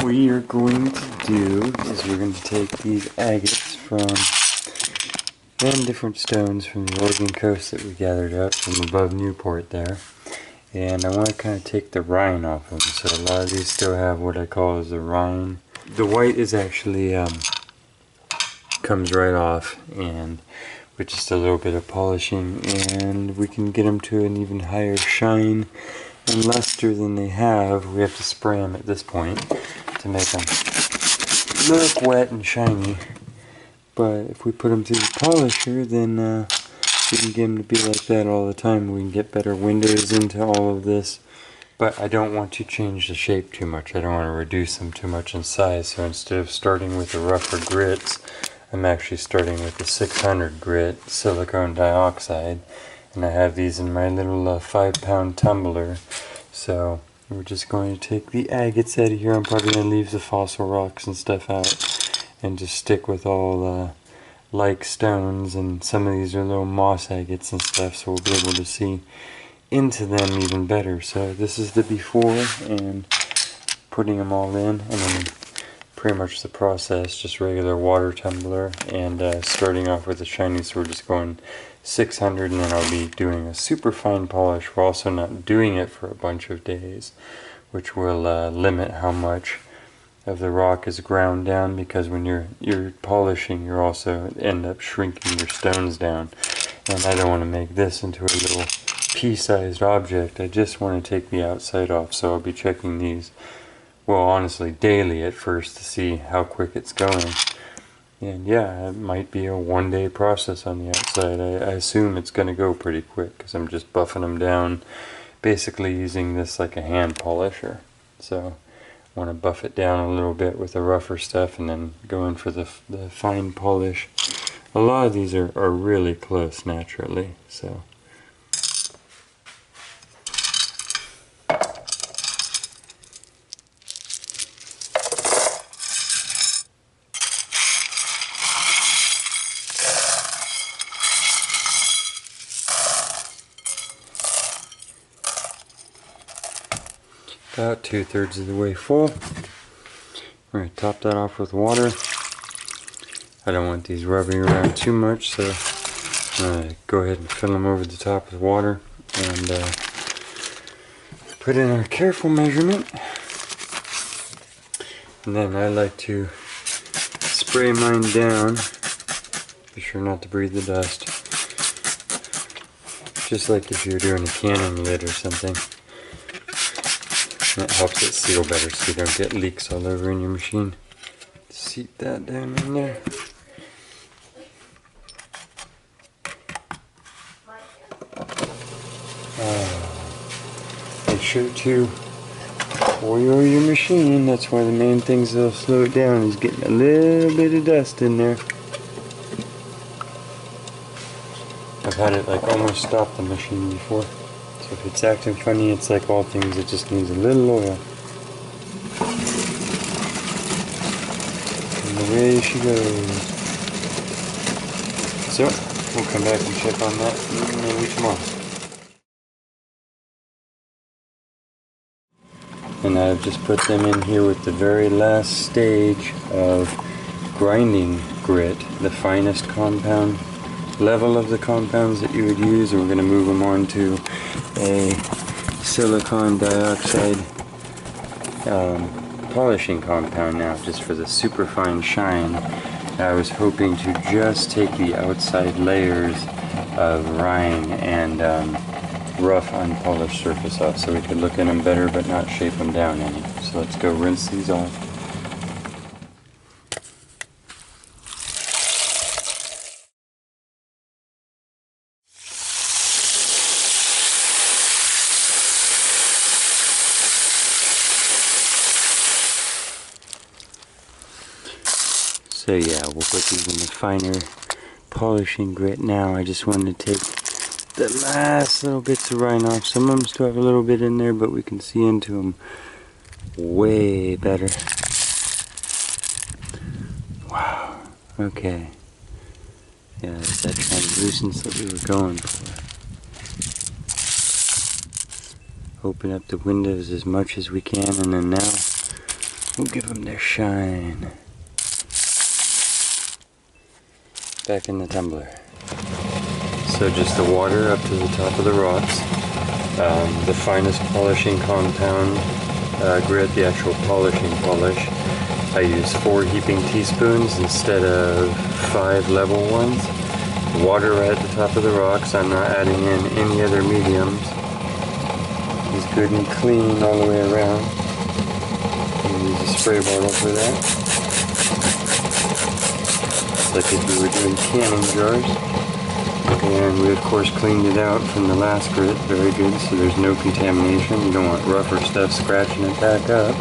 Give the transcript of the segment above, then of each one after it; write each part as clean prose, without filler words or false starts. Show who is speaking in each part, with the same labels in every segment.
Speaker 1: we are going to do is we're going to take these agates from 10 different stones from the Oregon coast that we gathered up from above Newport there. And I want to kind of take the rind off them. So a lot of these still have what I call as the rind. The white is actually comes right off, and with just a little bit of polishing, and we can get them to an even higher shine and luster than they have. We have to spray them at this point to make them look wet and shiny. But if we put them through the polisher, then we can get them to be like that all the time. We can get better windows into all of this. But I don't want to change the shape too much. I don't want to reduce them too much in size. So instead of starting with the rougher grits, I'm actually starting with the 600 grit silicone dioxide. And I have these in my little 5-pound tumbler. So we're just going to take the agates out of here. I'm probably going to leave the fossil rocks and stuff out and just stick with all like stones. And some of these are little moss agates and stuff, so we'll be able to see into them even better. So this is the before, and putting them all in, and then pretty much the process, just regular water tumbler, and starting off with the shiny. So we're just going 600, and then I'll be doing a super fine polish. We're also not doing it for a bunch of days, which will limit how much of the rock is ground down, because when you're polishing, you're also end up shrinking your stones down, and I don't want to make this into a little pea-sized object. I just want to take the outside off. So I'll be checking these, well, honestly daily at first, to see how quick it's going. And yeah, it might be a one-day process on the outside. I assume it's going to go pretty quick, because I'm just buffing them down, basically using this like a hand polisher. So I want to buff it down a little bit with the rougher stuff, and then go in for the fine polish. A lot of these are really close naturally, so. About 2/3 of the way full. We're going to top that off with water. I don't want these rubbing around too much, so I'm going to go ahead and fill them over the top with water, and put in our careful measurement. And then I like to spray mine down. Be sure not to breathe the dust. Just like if you're doing a canning lid or something. That helps it seal better, so you don't get leaks all over in your machine. Seat that down in there. Make sure to oil your machine. That's one of the main things that'll slow it down, is getting a little bit of dust in there. I've had it like almost stop the machine before. So if it's acting funny, it's like all things, it just needs a little oil. And away she goes. So, we'll come back and check on that maybe tomorrow. And I've just put them in here with the very last stage of grinding grit, the finest compound level of the compounds that you would use, and we're going to move them on to a silicone dioxide polishing compound now, just for the super fine shine. I was hoping to just take the outside layers of rind and rough unpolished surface off, so we could look at them better but not shape them down any. So let's go rinse these off. So yeah, we'll put these in the finer polishing grit now. I just wanted to take the last little bits of rind off. Some of them still have a little bit in there, but we can see into them way better. Wow, okay. Yeah, that's that translucence that we were going for. Open up the windows as much as we can, and then now We'll give them their shine. Back in the tumbler. So just the water up to the top of the rocks. The finest polishing compound grit, the actual polishing polish. I use 4 heaping teaspoons instead of 5 level ones. Water right at the top of the rocks. I'm not adding in any other mediums. It's good and clean all the way around. I'm use a spray bottle for that. It's like if we were doing canning jars. And we of course cleaned it out from the last grit, very good, so there's no contamination. You don't want rougher stuff scratching it back up.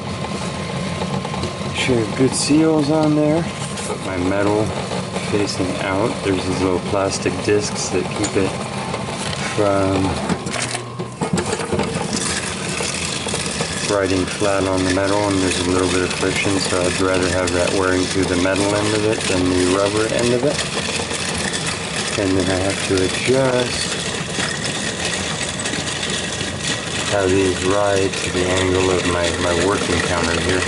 Speaker 1: Sure, good seals on there. Put my metal facing out. There's these little plastic discs that keep it from riding flat on the metal, and there's a little bit of friction, so I'd rather have that wearing through the metal end of it than the rubber end of it. And then I have to adjust how these ride to the angle of my working counter here,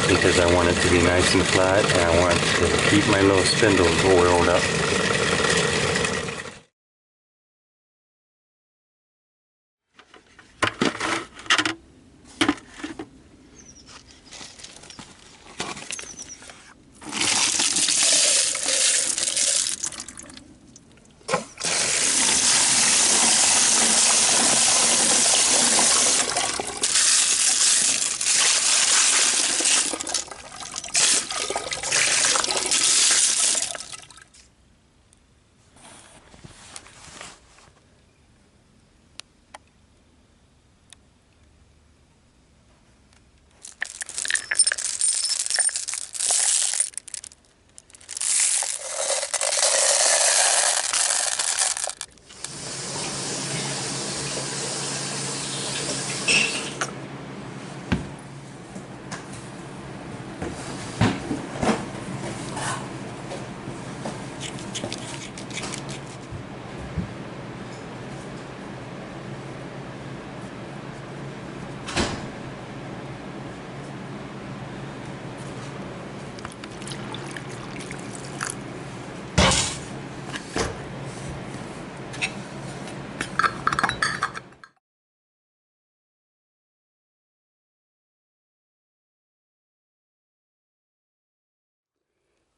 Speaker 1: because I want it to be nice and flat, and I want to keep my little spindles oiled up.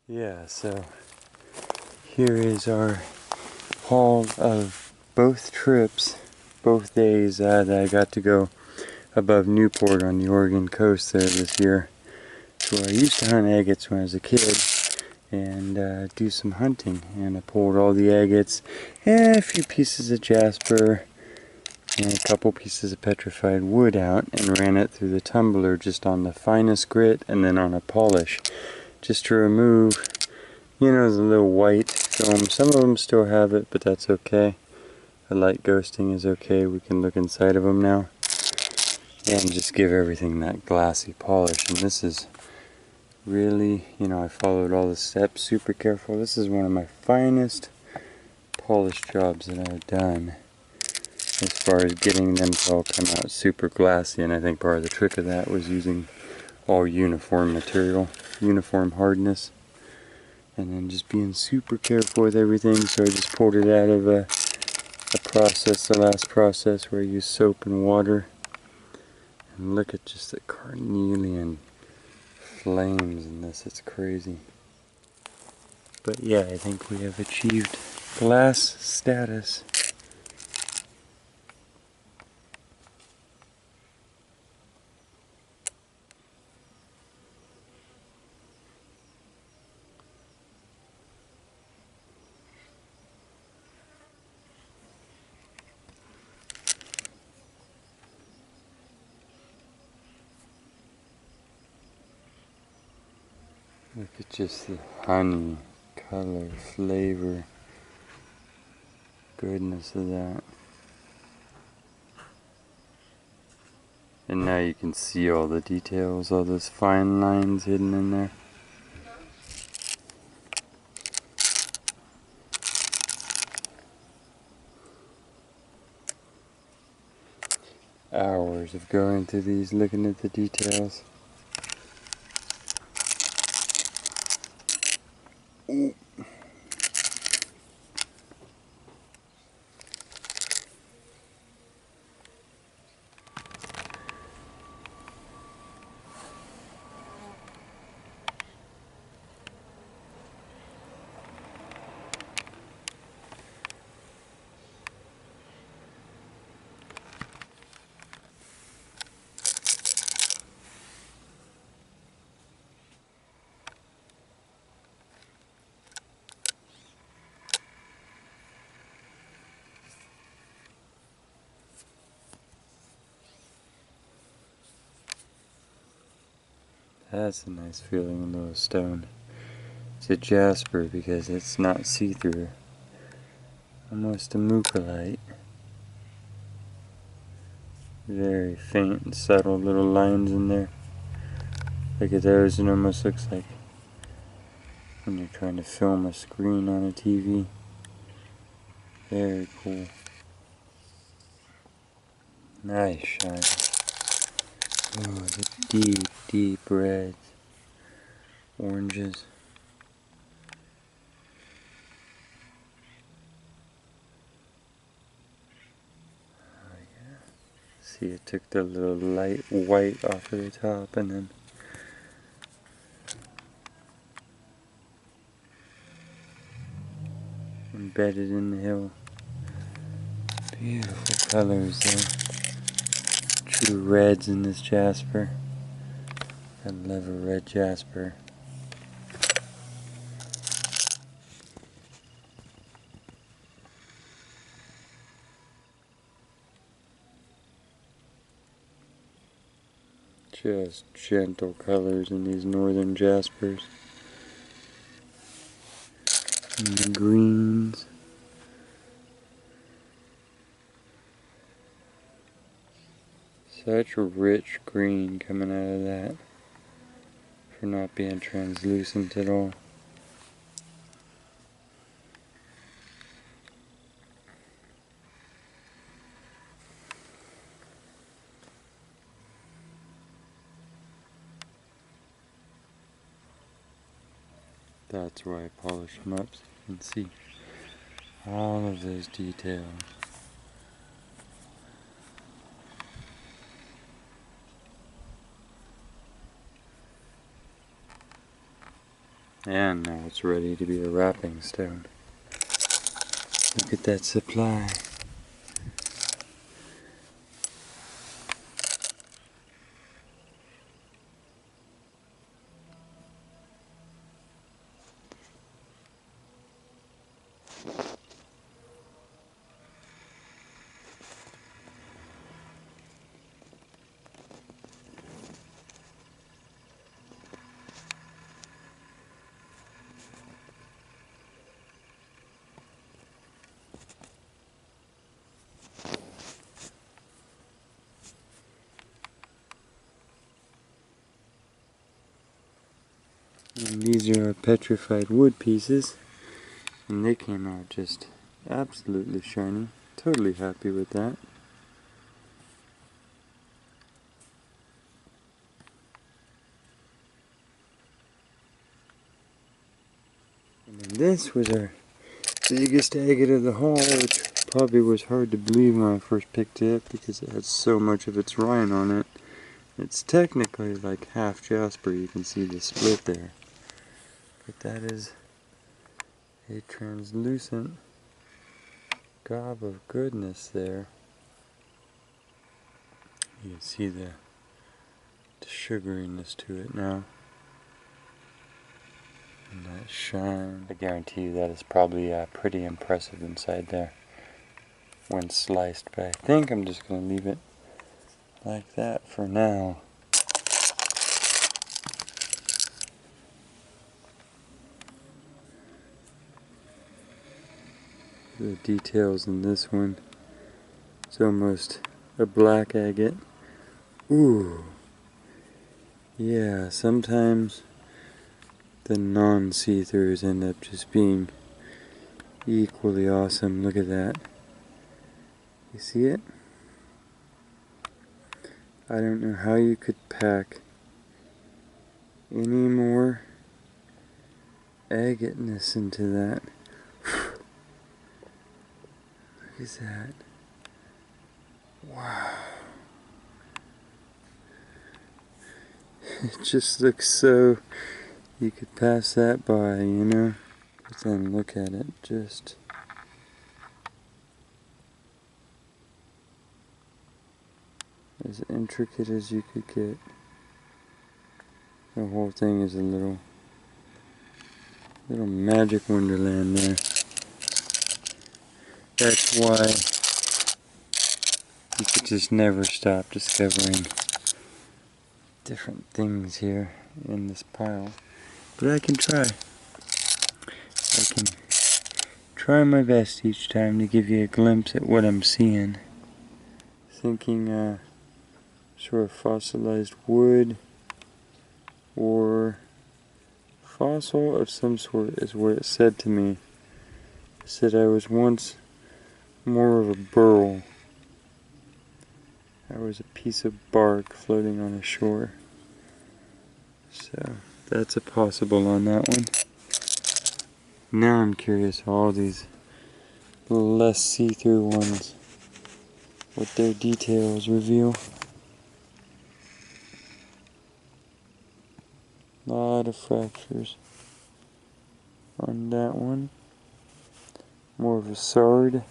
Speaker 1: Yeah, so here is our haul of both trips, both days that I got to go above Newport on the Oregon coast there this year. So I used to hunt agates when I was a kid and do some hunting, and I pulled all the agates and a few pieces of jasper and a couple pieces of petrified wood out and ran it through the tumbler just on the finest grit and then on a polish, just to remove, you know, the little white film. Some of them still have it, but that's okay. A light ghosting is okay. We can look inside of them now and just give everything that glassy polish. And this is really, you know, I followed all the steps super careful. This is one of my finest polish jobs that I've done as far as getting them to all come out super glassy. And I think part of the trick of that was using all uniform material, uniform hardness, and then just being super careful with everything. So I just pulled it out of a process, the last process where I used soap and water, and look at just the carnelian flames in this. It's crazy. But yeah, I think we have achieved glass status. Look at just the honey, color, flavor, goodness of that. And now you can see all the details, all those fine lines hidden in there. Hours of going through these, looking at the details. That's a nice feeling little stone. It's a jasper because it's not see-through. Almost a mucalite. Very faint and subtle little lines in there. Look at those, it almost looks like when you're trying to film a screen on a TV. Very cool. Nice shine. Oh, the deep, deep reds. Oranges. Oh yeah. See, it took the little light white off of the top and then embedded in the hill. Beautiful colors there. True reds in this jasper. I love a red jasper. Just gentle colors in these northern jaspers. And the greens. Such a rich green coming out of that for not being translucent at all. That's why I polish them up so you can see all of those details. And now it's ready to be a wrapping stone. Look at that supply. And these are our petrified wood pieces, and they came out just absolutely shiny. Totally happy with that. And then this was our biggest agate of the haul, which probably was hard to believe when I first picked it up because it had so much of its rind on it. It's technically like half jasper, you can see the split there. But that is a translucent gob of goodness there. You can see the sugariness to it now. And that shine. I guarantee you that is probably pretty impressive inside there when sliced. But I think I'm just going to leave it like that for now. The details in this one, it's almost a black agate. Ooh, yeah, sometimes the non-see-throughs end up just being equally awesome. Look at that. You see it? I don't know how you could pack any more agateness into that. Look at that. Wow. It just looks so, you could pass that by, you know? But then look at it, just as intricate as you could get. The whole thing is a little magic wonderland there. That's why you could just never stop discovering different things here in this pile. But I can try. I can try my best each time to give you a glimpse at what I'm seeing. Thinking sort of fossilized wood or fossil of some sort is what it said to me. It said I was once more of a burl. I was a piece of bark floating on a shore. So that's a possible on that one. Now I'm curious all these less see-through ones, what their details reveal. A lot of fractures on that one. More of a sard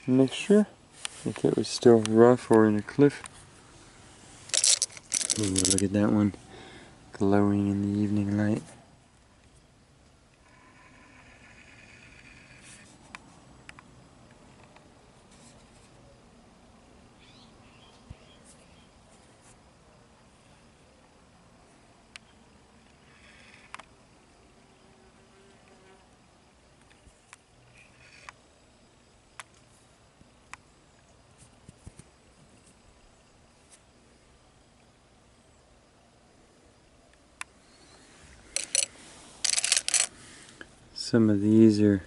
Speaker 1: mixture, if it was still rough or in a cliff. Ooh, look at that one glowing in the evening light. Some of these are,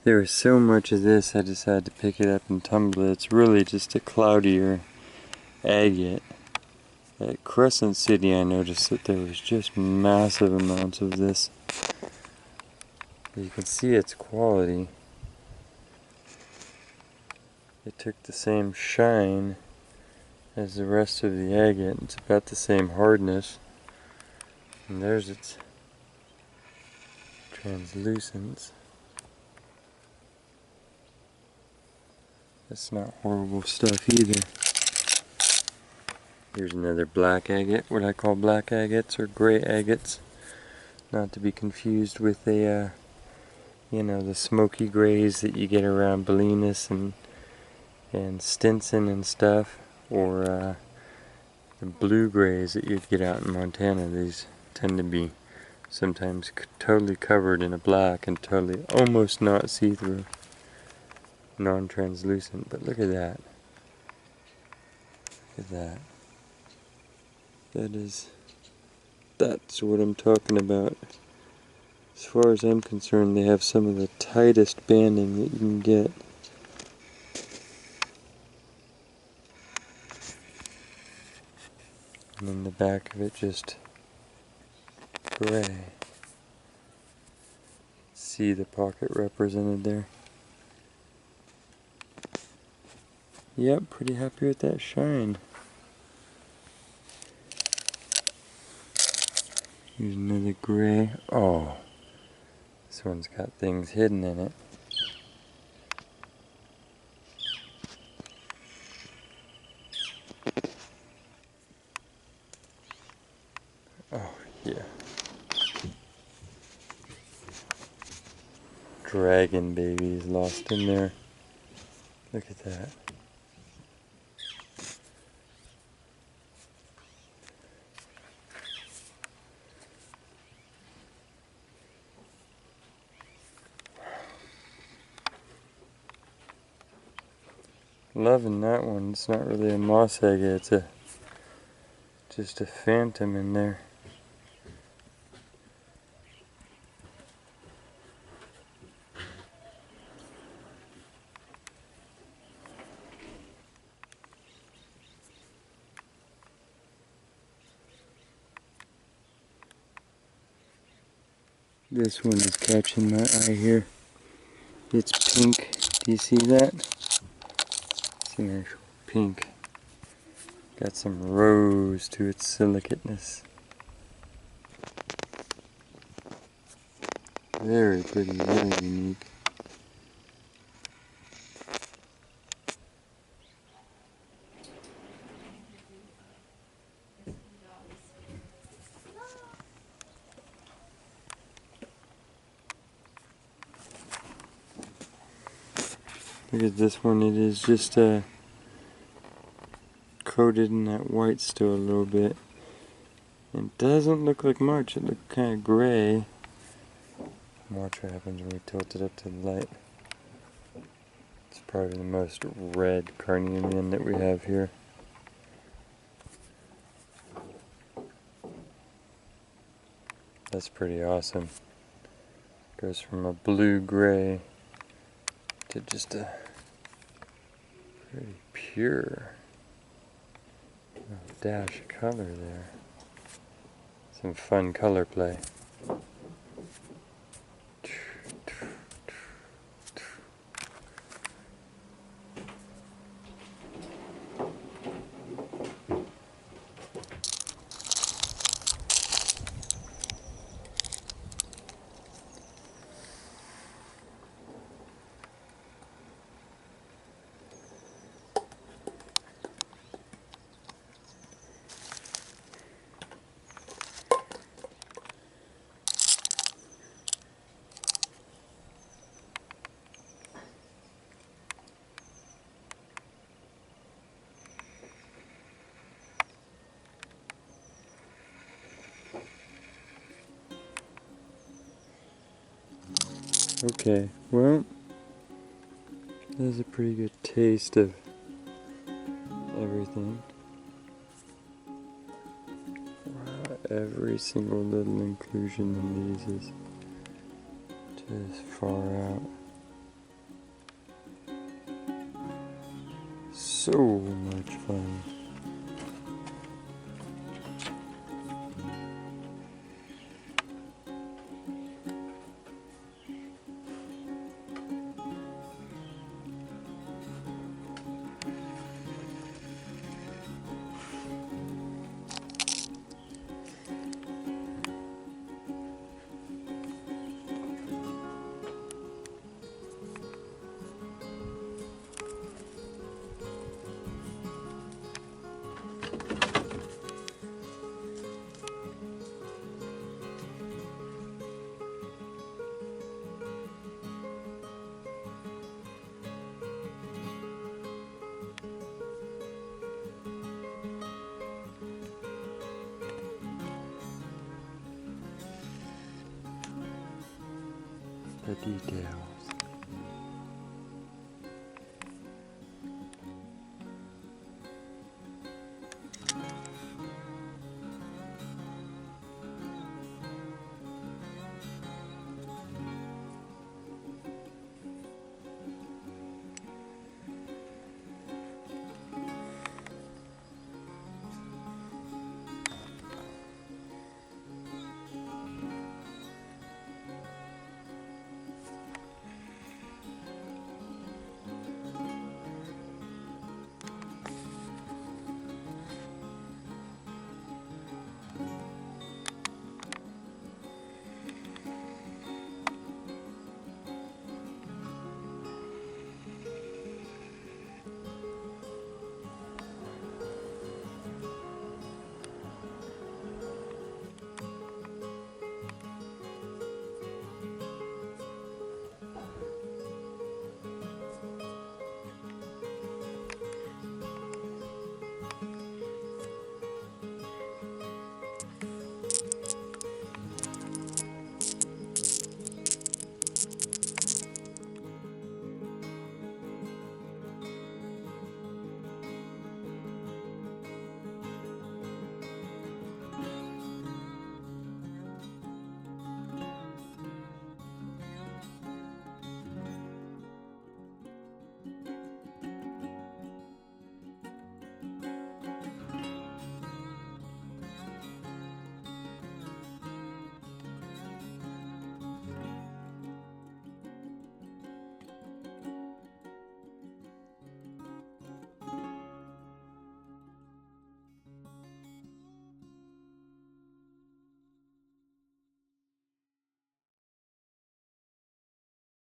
Speaker 1: there was so much of this I decided to pick it up and tumble it. It's really just a cloudier agate. At Crescent City I noticed that there was just massive amounts of this. You can see its quality. It took the same shine as the rest of the agate. It's about the same hardness. And there's its translucence. That's not horrible stuff either. Here's another black agate, what I call black agates or gray agates. Not to be confused with the, the smoky grays that you get around Bolinas and Stinson and stuff, or the blue grays that you'd get out in Montana. These tend to be sometimes totally covered in a black and totally almost not see-through, non-translucent. But look at that. Look at that. That's what I'm talking about. As far as I'm concerned, they have some of the tightest banding that you can get. And then the back of it just gray. See the pocket represented there? Yep, pretty happy with that shine. Here's another gray. Oh, this one's got things hidden in it. Oh, yeah. Dragon babies lost in there. Look at that. Loving that one. It's not really a moss agate, it's just a phantom in there. This one is catching my eye here. It's pink. Do you see that? It's an actual pink. Got some rose to its silicateness. Very pretty, very unique. Look at this one, it is just coated in that white still a little bit. It doesn't look like much, it looks kind of gray. Watch what happens when we tilt it up to the light. It's probably the most red carnelian that we have here. That's pretty awesome. Goes from a blue-gray to just a pretty pure dash of color there. Some fun color play. Okay, well, there's a pretty good taste of everything. Wow, every single little inclusion in these is just far out. So much fun. The details.